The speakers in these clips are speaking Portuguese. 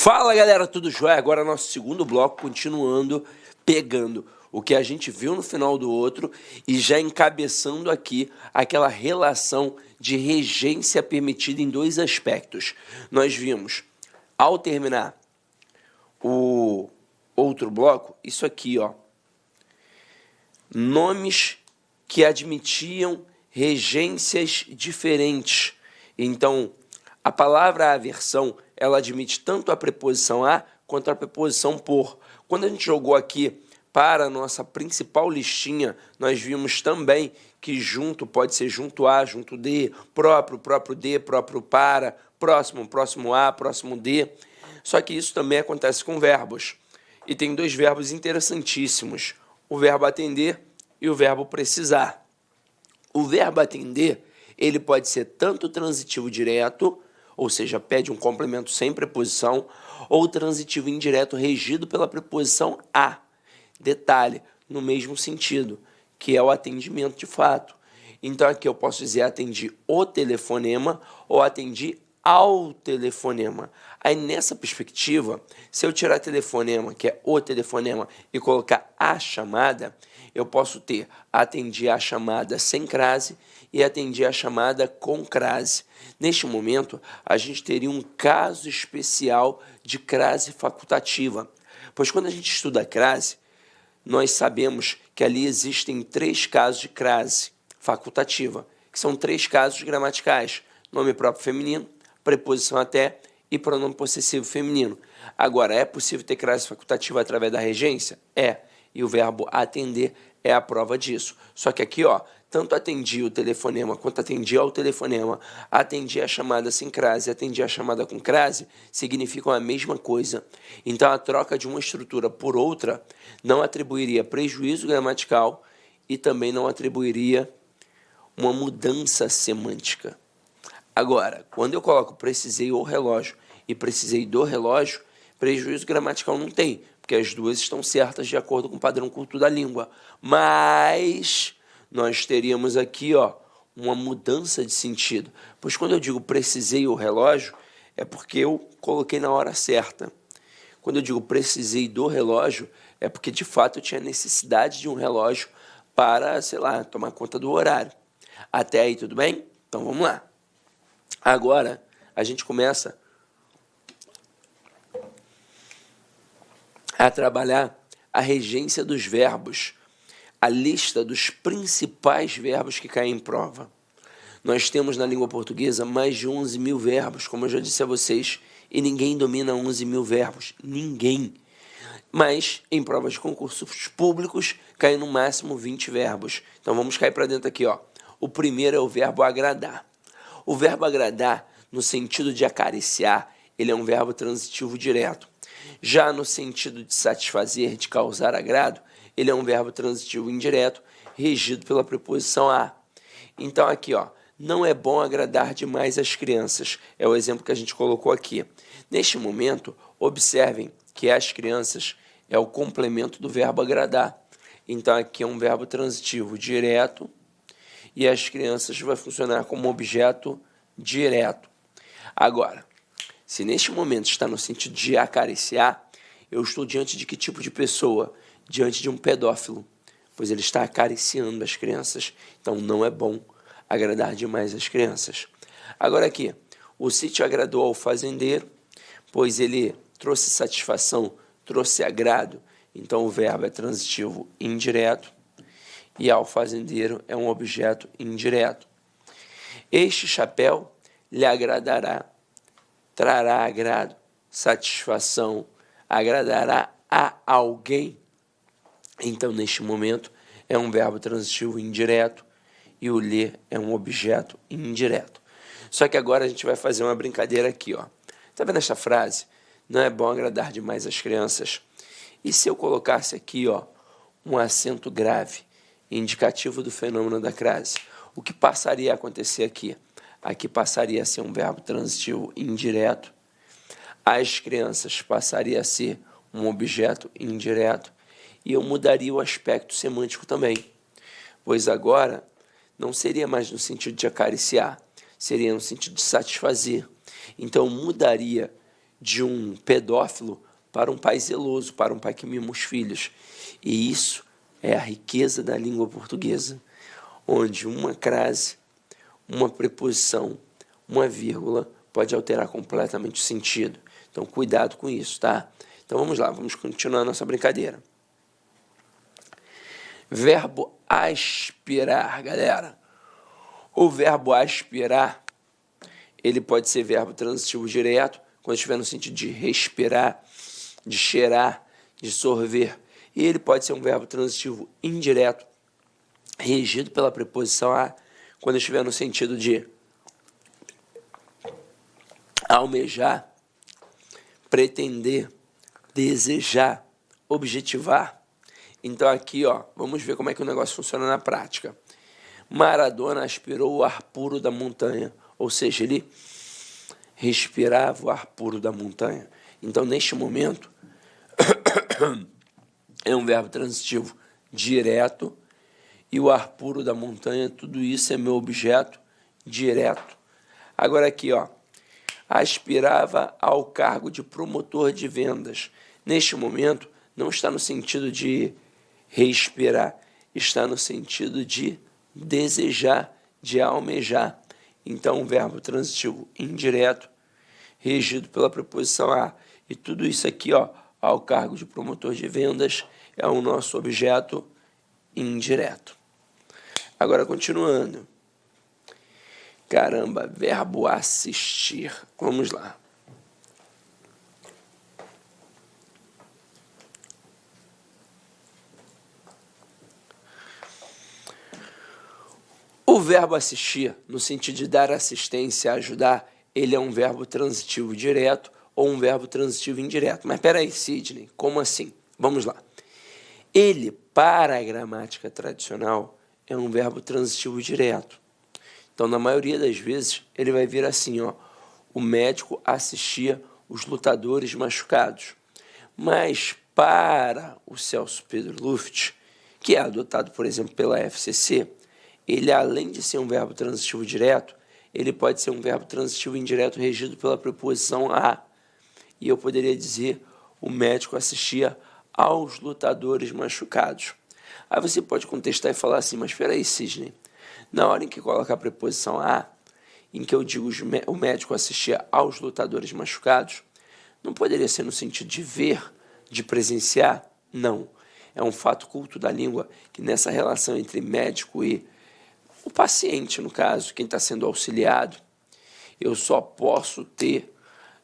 Fala galera, tudo jóia? Agora nosso segundo bloco, continuando, pegando o que a gente viu no final do outro e já encabeçando aqui aquela relação de regência permitida em dois aspectos. Nós vimos, ao terminar o outro bloco, isso aqui, ó, nomes que admitiam regências diferentes. Então, a palavra aversão, ela admite tanto a preposição a quanto a preposição por. Quando a gente jogou aqui para a nossa principal listinha, nós vimos também que junto pode ser junto a, junto de, próprio, próprio de, próprio para, próximo, próximo a, próximo de. Só que isso também acontece com verbos. E tem dois verbos interessantíssimos, o verbo atender e o verbo precisar. O verbo atender, ele pode ser tanto transitivo direto, ou seja, pede um complemento sem preposição, ou transitivo indireto regido pela preposição a. Detalhe, no mesmo sentido, que é o atendimento de fato. Então aqui eu posso dizer atendi o telefonema ou atendi ao telefonema. Aí nessa perspectiva, se eu tirar telefonema, que é o telefonema, e colocar a chamada, eu posso ter atendi a chamada sem crase e atendi a chamada com crase. Neste momento, a gente teria um caso especial de crase facultativa, pois quando a gente estuda a crase, nós sabemos que ali existem três casos de crase facultativa, que são três casos gramaticais: nome próprio feminino, preposição até e pronome possessivo feminino. Agora, é possível ter crase facultativa através da regência? É, e o verbo atender é a prova disso. Só que aqui, ó, tanto atendi o telefonema quanto atendi ao telefonema, atendi a chamada sem crase, atendi a chamada com crase, significam a mesma coisa. Então, a troca de uma estrutura por outra não atribuiria prejuízo gramatical e também não atribuiria uma mudança semântica. Agora, quando eu coloco precisei o relógio e precisei do relógio, prejuízo gramatical não tem, porque as duas estão certas de acordo com o padrão culto da língua. Mas nós teríamos aqui, ó, uma mudança de sentido. Pois quando eu digo precisei o relógio, é porque eu coloquei na hora certa. Quando eu digo precisei do relógio, é porque de fato eu tinha necessidade de um relógio para, sei lá, tomar conta do horário. Até aí tudo bem? Então vamos lá. Agora a gente começa a trabalhar a regência dos verbos, a lista dos principais verbos que caem em prova. Nós temos na língua portuguesa mais de 11 mil verbos, como eu já disse a vocês, e ninguém domina 11 mil verbos, ninguém. Mas em provas de concursos públicos caem no máximo 20 verbos. Então vamos cair para dentro aqui, ó. O primeiro é o verbo agradar. O verbo agradar, no sentido de acariciar, ele é um verbo transitivo direto. Já no sentido de satisfazer, de causar agrado, ele é um verbo transitivo indireto, regido pela preposição a. Então aqui, ó, não é bom agradar demais as crianças. É o exemplo que a gente colocou aqui. Neste momento, observem que as crianças é o complemento do verbo agradar. Então aqui é um verbo transitivo direto, e as crianças vai funcionar como objeto direto. Agora, se neste momento está no sentido de acariciar, eu estou diante de que tipo de pessoa? Diante de um pedófilo, pois ele está acariciando as crianças. Então não é bom agradar demais as crianças. Agora aqui, o sítio agradou ao fazendeiro, pois ele trouxe satisfação, trouxe agrado. Então o verbo é transitivo indireto. E ao fazendeiro é um objeto indireto. Este chapéu lhe agradará, trará agrado, satisfação, agradará a alguém. Então, neste momento, é um verbo transitivo indireto e o lhe é um objeto indireto. Só que agora a gente vai fazer uma brincadeira aqui, ó. Tá vendo essa frase? Não é bom agradar demais as crianças. E se eu colocasse aqui, ó, um acento grave, indicativo do fenômeno da crase, o que passaria a acontecer aqui? Aqui passaria a ser um verbo transitivo indireto, as crianças passaria a ser um objeto indireto, e eu mudaria o aspecto semântico também, pois agora não seria mais no sentido de acariciar, seria no sentido de satisfazer. Então mudaria de um pedófilo para um pai zeloso, para um pai que mima os filhos. E isso é a riqueza da língua portuguesa, onde uma crase, uma preposição, uma vírgula pode alterar completamente o sentido. Então, cuidado com isso, tá? Então, vamos lá, vamos continuar a nossa brincadeira. Verbo aspirar, galera. O verbo aspirar, ele pode ser verbo transitivo direto, quando estiver no sentido de respirar, de cheirar, de sorver. E ele pode ser um verbo transitivo indireto, regido pela preposição a, quando estiver no sentido de almejar, pretender, desejar, objetivar. Então aqui, ó, vamos ver como é que o negócio funciona na prática. Maradona aspirou o ar puro da montanha, ou seja, ele respirava o ar puro da montanha. Então, neste momento, é um verbo transitivo direto, e o ar puro da montanha, tudo isso é meu objeto direto. Agora aqui, ó, aspirava ao cargo de promotor de vendas. Neste momento, não está no sentido de respirar, está no sentido de desejar, de almejar. Então, um verbo transitivo indireto, regido pela preposição a. E tudo isso aqui, ó, ao cargo de promotor de vendas, é o nosso objeto indireto. Agora, continuando. Caramba, verbo assistir. Vamos lá. O verbo assistir, no sentido de dar assistência, ajudar, ele é um verbo transitivo direto ou um verbo transitivo indireto. Mas peraí, Sidney, como assim? Vamos lá. Ele, para a gramática tradicional, é um verbo transitivo direto. Então, na maioria das vezes, ele vai vir assim, ó, o médico assistia os lutadores machucados. Mas para o Celso Pedro Luft, que é adotado, por exemplo, pela FCC, ele, além de ser um verbo transitivo direto, ele pode ser um verbo transitivo indireto regido pela preposição a. E eu poderia dizer, o médico assistia aos lutadores machucados. Aí você pode contestar e falar assim, mas espera aí, Sidney, na hora em que coloca a preposição a, em que eu digo o médico assistia aos lutadores machucados, não poderia ser no sentido de ver, de presenciar? Não. É um fato culto da língua que nessa relação entre médico e o paciente, no caso, quem está sendo auxiliado, eu só posso ter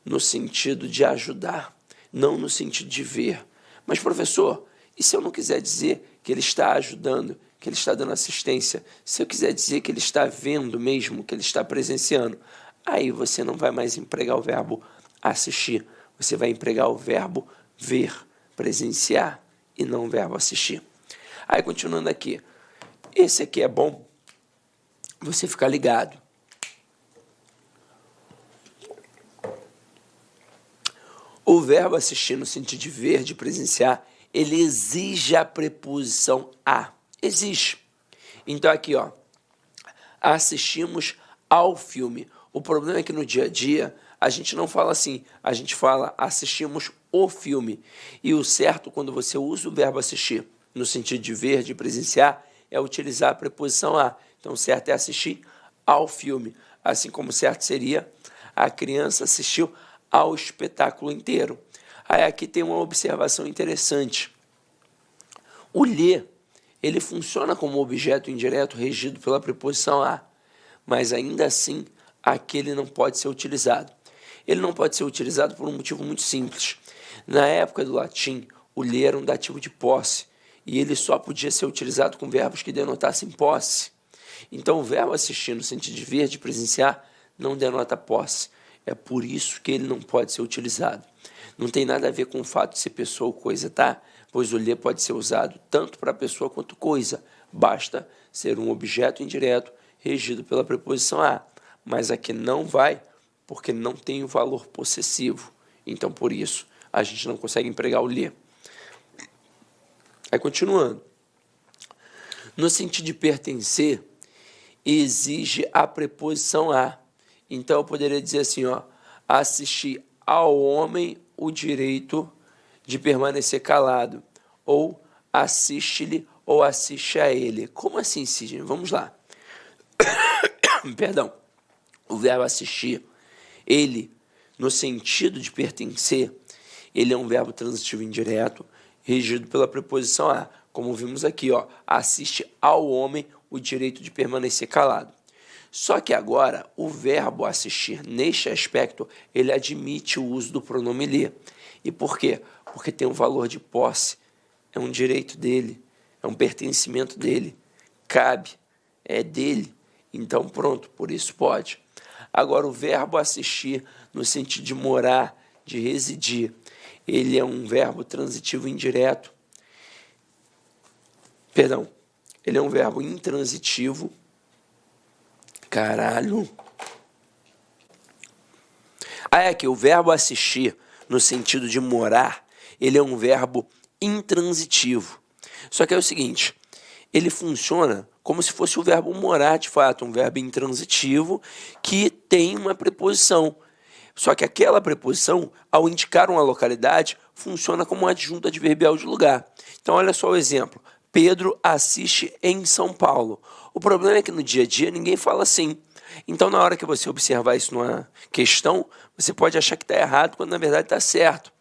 no sentido de ajudar, não no sentido de ver. Mas, professor, e se eu não quiser dizer que ele está ajudando, que ele está dando assistência, se eu quiser dizer que ele está vendo mesmo, que ele está presenciando, aí você não vai mais empregar o verbo assistir, você vai empregar o verbo ver, presenciar, e não o verbo assistir. Aí, continuando aqui, esse aqui é bom você ficar ligado. O verbo assistir, no sentido de ver, de presenciar, ele exige a preposição a. Exige. Então, aqui, ó, assistimos ao filme. O problema é que no dia a dia, a gente não fala assim, a gente fala assistimos o filme. E o certo, quando você usa o verbo assistir, no sentido de ver, de presenciar, é utilizar a preposição a. Então, o certo é assistir ao filme. Assim como o certo seria a criança assistiu ao espetáculo inteiro. Aí aqui tem uma observação interessante. O ler, ele funciona como objeto indireto regido pela preposição a, mas ainda assim, aqui ele não pode ser utilizado. Ele não pode ser utilizado por um motivo muito simples. Na época do latim, o ler era um dativo de posse, e ele só podia ser utilizado com verbos que denotassem posse. Então, o verbo assistir, no sentido de ver, de presenciar, não denota posse. É por isso que ele não pode ser utilizado. Não tem nada a ver com o fato de ser pessoa ou coisa, tá? Pois o ler pode ser usado tanto para pessoa quanto coisa. Basta ser um objeto indireto regido pela preposição a. Mas aqui não vai, porque não tem o valor possessivo. Então, por isso, a gente não consegue empregar o ler. Aí, continuando. No sentido de pertencer, exige a preposição a. Então, eu poderia dizer assim, ó, assistir ao homem o direito de permanecer calado, ou assiste-lhe ou assiste a ele. Como assim, Sidney? Vamos lá. Perdão. O verbo assistir, ele, no sentido de pertencer, ele é um verbo transitivo indireto, regido pela preposição a, como vimos aqui, ó, assiste ao homem o direito de permanecer calado. Só que agora, o verbo assistir, neste aspecto, ele admite o uso do pronome lhe. E por quê? Porque tem um valor de posse, é um direito dele, é um pertencimento dele, cabe, é dele. Então, pronto, por isso pode. Agora, o verbo assistir, no sentido de morar, de residir, ele é um verbo transitivo indireto. Perdão, ele é um verbo intransitivo. Caralho. É que o verbo assistir, no sentido de morar, ele é um verbo intransitivo. Só que é o seguinte, ele funciona como se fosse o verbo morar, de fato, um verbo intransitivo que tem uma preposição. Só que aquela preposição, ao indicar uma localidade, funciona como um adjunto adverbial de lugar. Então, olha só o exemplo. Pedro assiste em São Paulo. O problema é que no dia a dia ninguém fala assim. Então, na hora que você observar isso numa questão, você pode achar que está errado, quando na verdade está certo.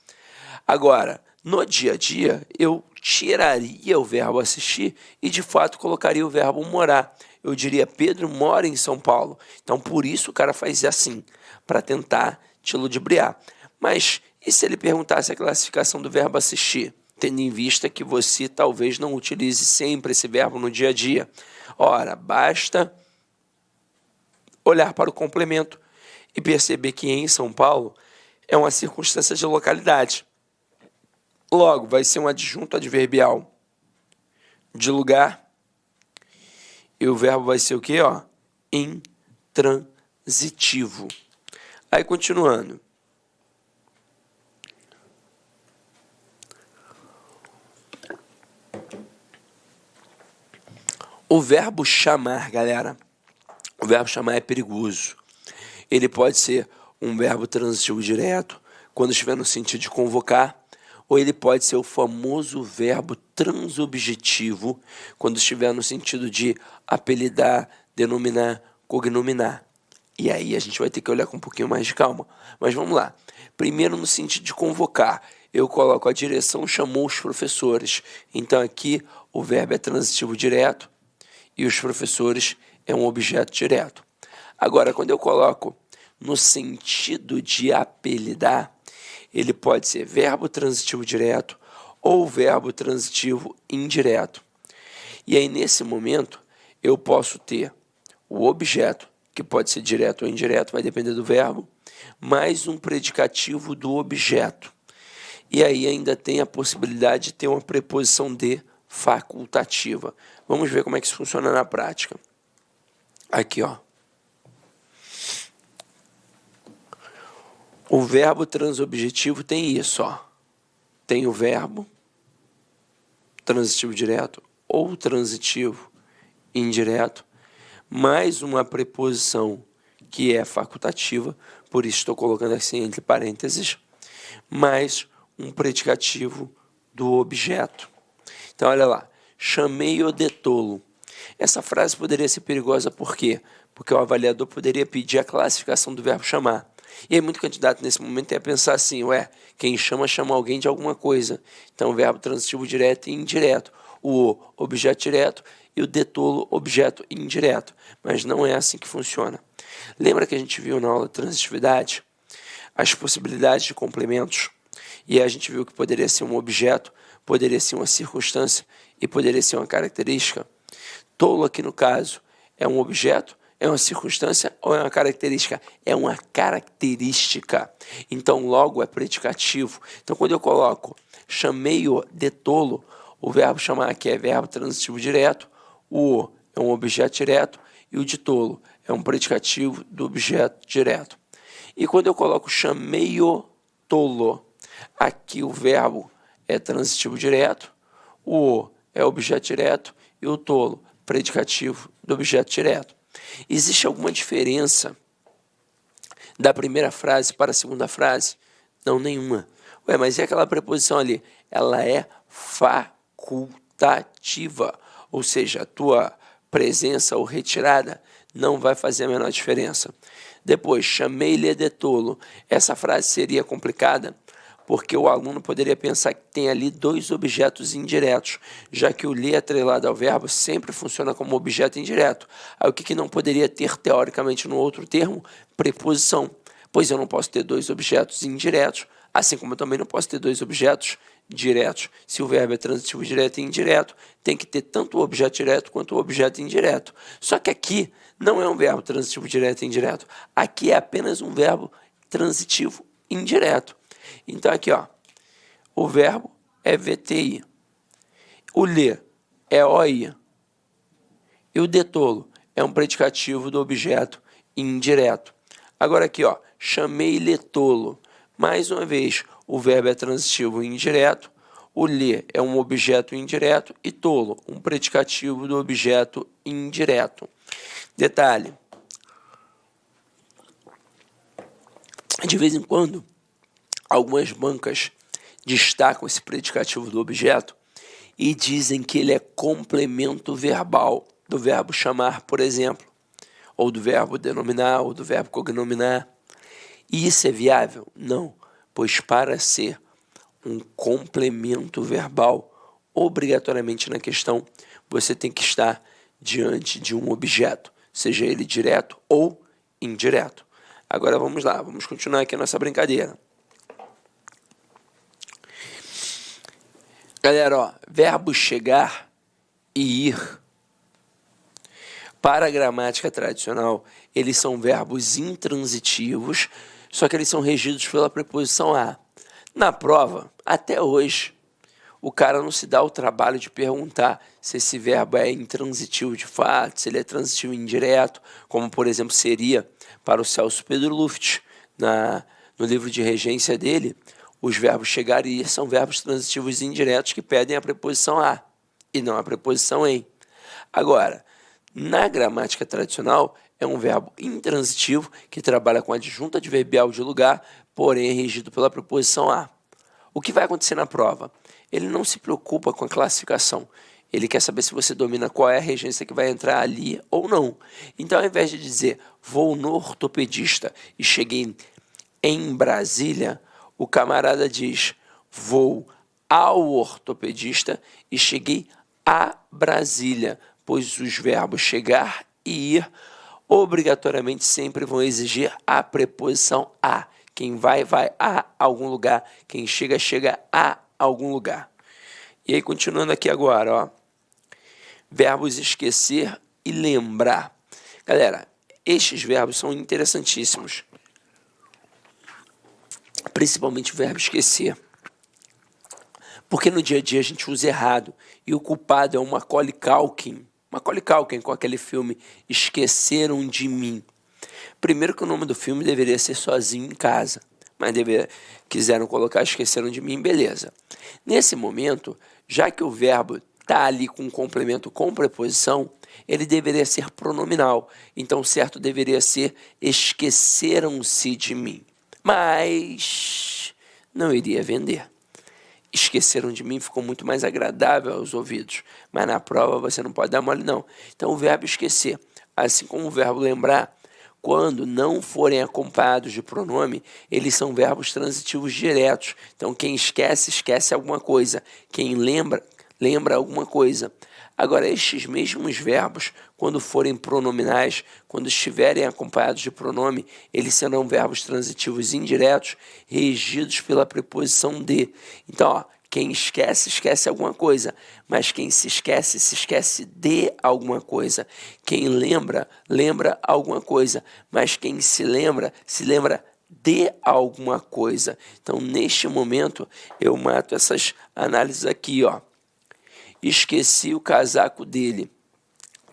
Agora, no dia a dia, eu tiraria o verbo assistir e, de fato, colocaria o verbo morar. Eu diria, Pedro mora em São Paulo. Então, por isso o cara faz assim, para tentar te ludibriar. Mas, e se ele perguntasse a classificação do verbo assistir? Tendo em vista que você talvez não utilize sempre esse verbo no dia a dia. Ora, basta olhar para o complemento e perceber que em São Paulo é uma circunstância de localidade. Logo, vai ser um adjunto adverbial de lugar e o verbo vai ser o quê? Ó? Intransitivo. Aí, continuando. O verbo chamar, galera, o verbo chamar é perigoso. Ele pode ser um verbo transitivo direto, quando estiver no sentido de convocar, ou ele pode ser o famoso verbo transobjetivo, quando estiver no sentido de apelidar, denominar, cognominar. E aí a gente vai ter que olhar com um pouquinho mais de calma. Mas vamos lá. Primeiro, no sentido de convocar, eu coloco a direção chamou os professores. Então aqui o verbo é transitivo direto e os professores é um objeto direto. Agora, quando eu coloco no sentido de apelidar, ele pode ser verbo transitivo direto ou verbo transitivo indireto. E aí, nesse momento, eu posso ter o objeto, que pode ser direto ou indireto, vai depender do verbo, mais um predicativo do objeto. E aí ainda tem a possibilidade de ter uma preposição de facultativa. Vamos ver como é que isso funciona na prática. Aqui, ó. O verbo transobjetivo tem isso, ó. Tem o verbo transitivo direto ou transitivo indireto, mais uma preposição que é facultativa, por isso estou colocando assim entre parênteses, mais um predicativo do objeto. Então, olha lá, chamei-o de tolo. Essa frase poderia ser perigosa por quê? Porque o avaliador poderia pedir a classificação do verbo chamar. E aí muito candidato nesse momento ia pensar assim, quem chama alguém de alguma coisa. Então, o verbo transitivo direto e indireto. O objeto direto e o de tolo, objeto indireto. Mas não é assim que funciona. Lembra que a gente viu na aula de transitividade as possibilidades de complementos? E a gente viu que poderia ser um objeto, poderia ser uma circunstância e poderia ser uma característica. Tolo aqui no caso é um objeto, é uma circunstância ou é uma característica? É uma característica. Então, logo é predicativo. Então, quando eu coloco chamei-o de tolo, o verbo chamar aqui é verbo transitivo direto, o é um objeto direto e o de tolo é um predicativo do objeto direto. E quando eu coloco chamei-o tolo, aqui o verbo é transitivo direto, o é objeto direto e o tolo, predicativo do objeto direto. Existe alguma diferença da primeira frase para a segunda frase? Não, nenhuma. Ué, mas e aquela preposição ali? Ela é facultativa, ou seja, a tua presença ou retirada não vai fazer a menor diferença. Depois, chamei-lhe de tolo. Essa frase seria complicada porque o aluno poderia pensar que tem ali dois objetos indiretos, já que o lhe atrelado ao verbo sempre funciona como objeto indireto. Aí o que não poderia ter teoricamente no outro termo? Preposição, pois eu não posso ter dois objetos indiretos, assim como eu também não posso ter dois objetos diretos. Se o verbo é transitivo direto e indireto, tem que ter tanto o objeto direto quanto o objeto indireto. Só que aqui não é um verbo transitivo direto e indireto. Aqui é apenas um verbo transitivo indireto. Então aqui, ó, o verbo é VTI, o lhe é OI e o de tolo é um predicativo do objeto indireto. Agora aqui, ó, chamei-lhe tolo. Mais uma vez, o verbo é transitivo indireto, o lhe é um objeto indireto e tolo, um predicativo do objeto indireto. Detalhe, de vez em quando, algumas bancas destacam esse predicativo do objeto e dizem que ele é complemento verbal do verbo chamar, por exemplo, ou do verbo denominar, ou do verbo cognominar. E isso é viável? Não, pois para ser um complemento verbal, obrigatoriamente na questão, você tem que estar diante de um objeto, seja ele direto ou indireto. Agora vamos lá, vamos continuar aqui a nossa brincadeira. Galera, ó, verbo chegar e ir. Para a gramática tradicional, eles são verbos intransitivos, só que eles são regidos pela preposição a. Na prova, até hoje, o cara não se dá o trabalho de perguntar se esse verbo é intransitivo de fato, se ele é transitivo indireto, como, por exemplo, seria para o Celso Pedro Luft, no livro de regência dele. Os verbos chegar e ir são verbos transitivos indiretos que pedem a preposição a e não a preposição em. Agora, na gramática tradicional, é um verbo intransitivo que trabalha com adjunto adverbial de lugar, porém é regido pela preposição a. O que vai acontecer na prova? Ele não se preocupa com a classificação. Ele quer saber se você domina qual é a regência que vai entrar ali ou não. Então, ao invés de dizer vou no ortopedista e cheguei em Brasília, o camarada diz vou ao ortopedista e cheguei a Brasília, pois os verbos chegar e ir obrigatoriamente sempre vão exigir a preposição a. Quem vai, vai a algum lugar. Quem chega, chega a algum lugar. E aí, continuando aqui agora, ó. Verbos esquecer e lembrar. Galera, estes verbos são interessantíssimos. Principalmente o verbo esquecer. Porque no dia a dia a gente usa errado. E o culpado é o Macaulay Culkin. Macaulay Culkin com aquele filme Esqueceram de Mim. Primeiro que o nome do filme deveria ser Sozinho em Casa. Mas quiseram colocar Esqueceram de Mim, beleza. Nesse momento, já que o verbo está ali com um complemento com preposição, ele deveria ser pronominal. Então, o certo deveria ser esqueceram-se de mim. Mas não iria vender. Esqueceram de mim ficou muito mais agradável aos ouvidos. Mas na prova você não pode dar mole, não. Então, o verbo esquecer, assim como o verbo lembrar, quando não forem acompanhados de pronome, eles são verbos transitivos diretos. Então, quem esquece, esquece alguma coisa. Quem lembra, lembra alguma coisa. Agora, estes mesmos verbos, quando forem pronominais, quando estiverem acompanhados de pronome, eles serão verbos transitivos indiretos, regidos pela preposição de. Então, ó, quem esquece, esquece alguma coisa, mas quem se esquece de alguma coisa. Quem lembra, lembra alguma coisa, mas quem se lembra de alguma coisa. Então, neste momento, eu mato essas análises aqui, ó. Esqueci o casaco dele.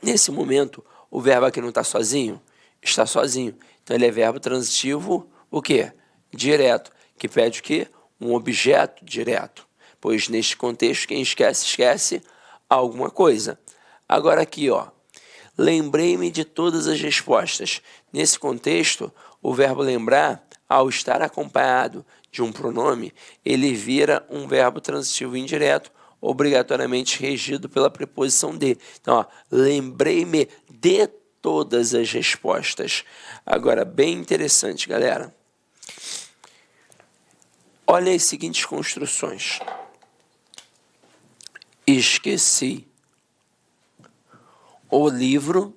Nesse momento, o verbo aqui não está sozinho? Está sozinho. Então, ele é verbo transitivo, o quê? Direto, que pede o quê? Um objeto direto. Pois, neste contexto, quem esquece, esquece alguma coisa. Agora aqui, ó. Lembrei-me de todas as respostas. Nesse contexto, o verbo lembrar, ao estar acompanhado de um pronome, ele vira um verbo transitivo indireto, obrigatoriamente regido pela preposição de. Então, ó, lembrei-me de todas as respostas. Agora, bem interessante, galera. Olha as seguintes construções. Esqueci o livro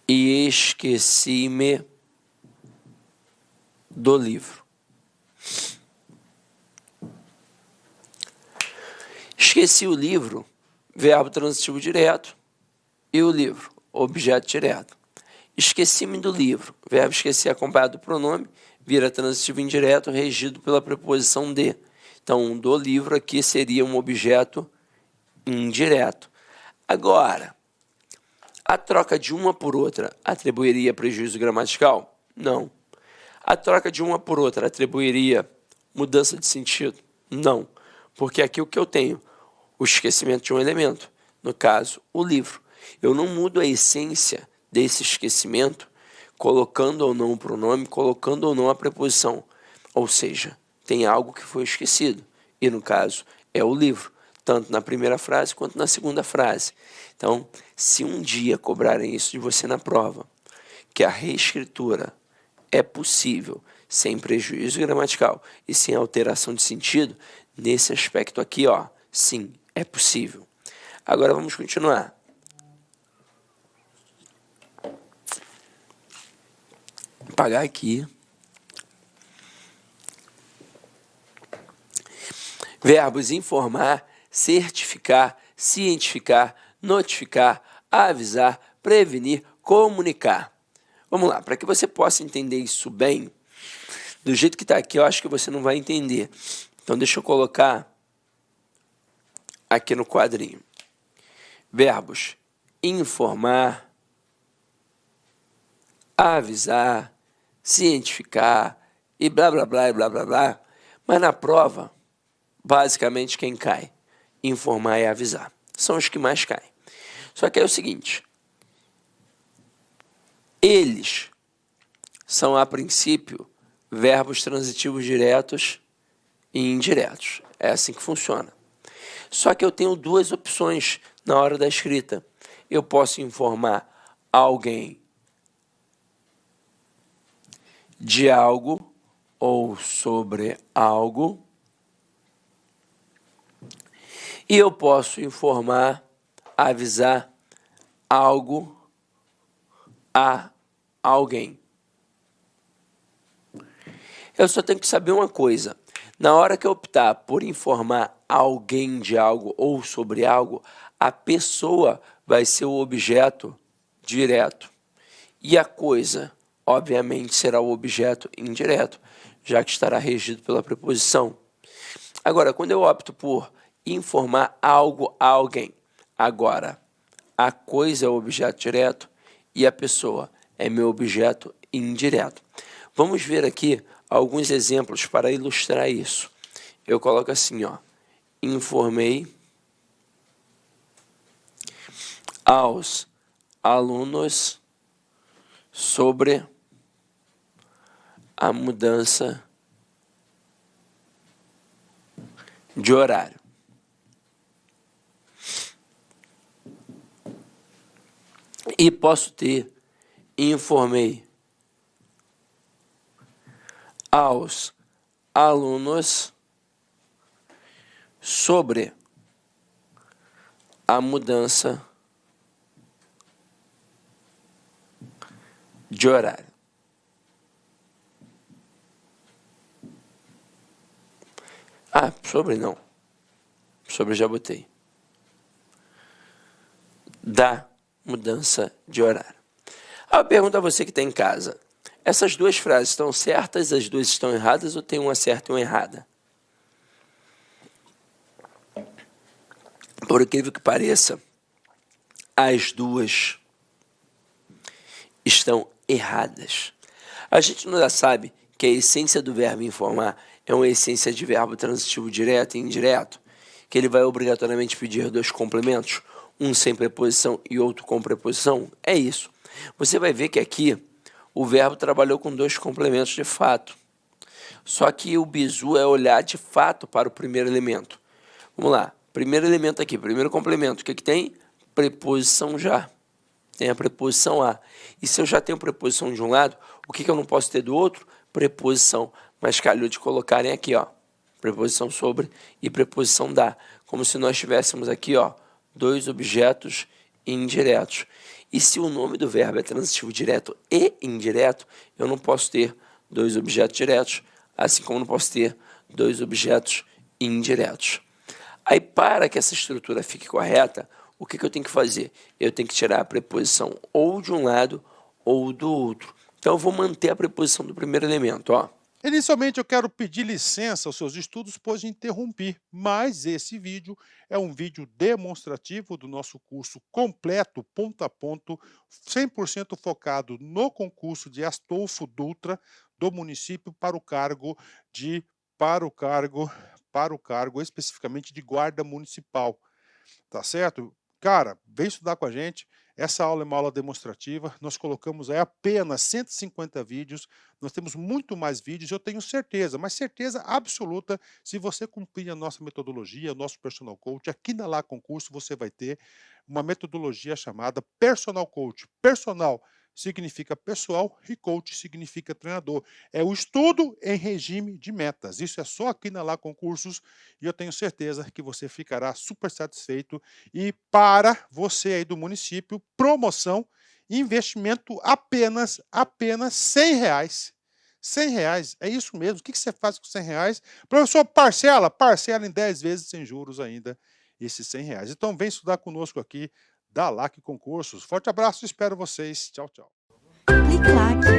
e esqueci-me do livro. Esqueci o livro, verbo transitivo direto, e o livro, objeto direto. Esqueci-me do livro, verbo esquecer acompanhado do pronome, vira transitivo indireto, regido pela preposição de. Então, do livro aqui seria um objeto indireto. Agora, a troca de uma por outra atribuiria prejuízo gramatical? Não. A troca de uma por outra atribuiria mudança de sentido? Não. Porque aqui o que eu tenho? O esquecimento de um elemento. No caso, o livro. Eu não mudo a essência desse esquecimento colocando ou não o pronome, colocando ou não a preposição. Ou seja, tem algo que foi esquecido. E no caso, é o livro. Tanto na primeira frase quanto na segunda frase. Então, se um dia cobrarem isso de você na prova, que a reescritura é possível sem prejuízo gramatical e sem alteração de sentido, nesse aspecto aqui, ó, sim, é possível. Agora vamos continuar. Apagar aqui. Verbos informar, certificar, cientificar, notificar, avisar, prevenir, comunicar. Vamos lá, para que você possa entender isso bem, do jeito que está aqui, eu acho que você não vai entender. Então, deixa eu colocar aqui no quadrinho. Verbos informar, avisar, cientificar e blá, blá, blá, e blá, blá, blá. Mas na prova, basicamente, quem cai? Informar e avisar. São os que mais caem. Só que é o seguinte. Eles são, a princípio, verbos transitivos diretos e indiretos. É assim que funciona. Só que eu tenho duas opções na hora da escrita. Eu posso informar alguém de algo ou sobre algo. E eu posso informar, avisar algo a alguém. Eu só tenho que saber uma coisa. Na hora que eu optar por informar alguém de algo ou sobre algo, a pessoa vai ser o objeto direto. E a coisa, obviamente, será o objeto indireto, já que estará regido pela preposição. Agora, quando eu opto por informar algo a alguém, agora, a coisa é o objeto direto e a pessoa é meu objeto indireto. Vamos ver aqui alguns exemplos para ilustrar isso. Eu coloco assim, ó, informei aos alunos sobre a mudança de horário. E posso ter informei aos alunos sobre a mudança de horário. Ah, sobre não. Sobre já botei. Da mudança de horário. Eu pergunto a você que está em casa. Essas duas frases estão certas, as duas estão erradas ou tem uma certa e uma errada? Por incrível que pareça, as duas estão erradas. A gente não já sabe que a essência do verbo informar é uma essência de verbo transitivo direto e indireto, que ele vai obrigatoriamente pedir dois complementos, um sem preposição e outro com preposição. É isso. Você vai ver que aqui o verbo trabalhou com dois complementos de fato. Só que o bizu é olhar de fato para o primeiro elemento. Vamos lá, primeiro elemento aqui, primeiro complemento, o que tem? Preposição já. Tem a preposição a. E se eu já tenho preposição de um lado, o que eu não posso ter do outro? Preposição. Mas calhou de colocarem aqui, ó, preposição sobre e preposição da. Como se nós tivéssemos aqui, ó, dois objetos indiretos. E se o nome do verbo é transitivo direto e indireto, eu não posso ter dois objetos diretos, assim como não posso ter dois objetos indiretos. Aí, para que essa estrutura fique correta, o que eu tenho que fazer? Eu tenho que tirar a preposição ou de um lado ou do outro. Então, eu vou manter a preposição do primeiro elemento, ó. Inicialmente eu quero pedir licença aos seus estudos, pois interrompi, mas esse vídeo é um vídeo demonstrativo do nosso curso completo, ponto a ponto, 100% focado no concurso de Astolfo Dutra do município para o cargo, para o cargo especificamente de guarda municipal. Tá certo? Cara, vem estudar com a gente. Essa aula é uma aula demonstrativa. Nós colocamos aí apenas 150 vídeos. Nós temos muito mais vídeos, eu tenho certeza, mas certeza absoluta, se você cumprir a nossa metodologia, o nosso personal coach, aqui na Lá Concurso você vai ter uma metodologia chamada personal coach. Personal significa pessoal e coach significa treinador. É o estudo em regime de metas. Isso é só aqui na Lá Concursos e eu tenho certeza que você ficará super satisfeito. E para você aí do município, promoção, investimento apenas R$ 100. R$ 100, é isso mesmo. O que você faz com R$ 100? Professor, parcela em 10 vezes sem juros ainda esses R$ 100. Então vem estudar conosco aqui da LAC Concursos. Forte abraço, espero vocês. Tchau, tchau. Clique lá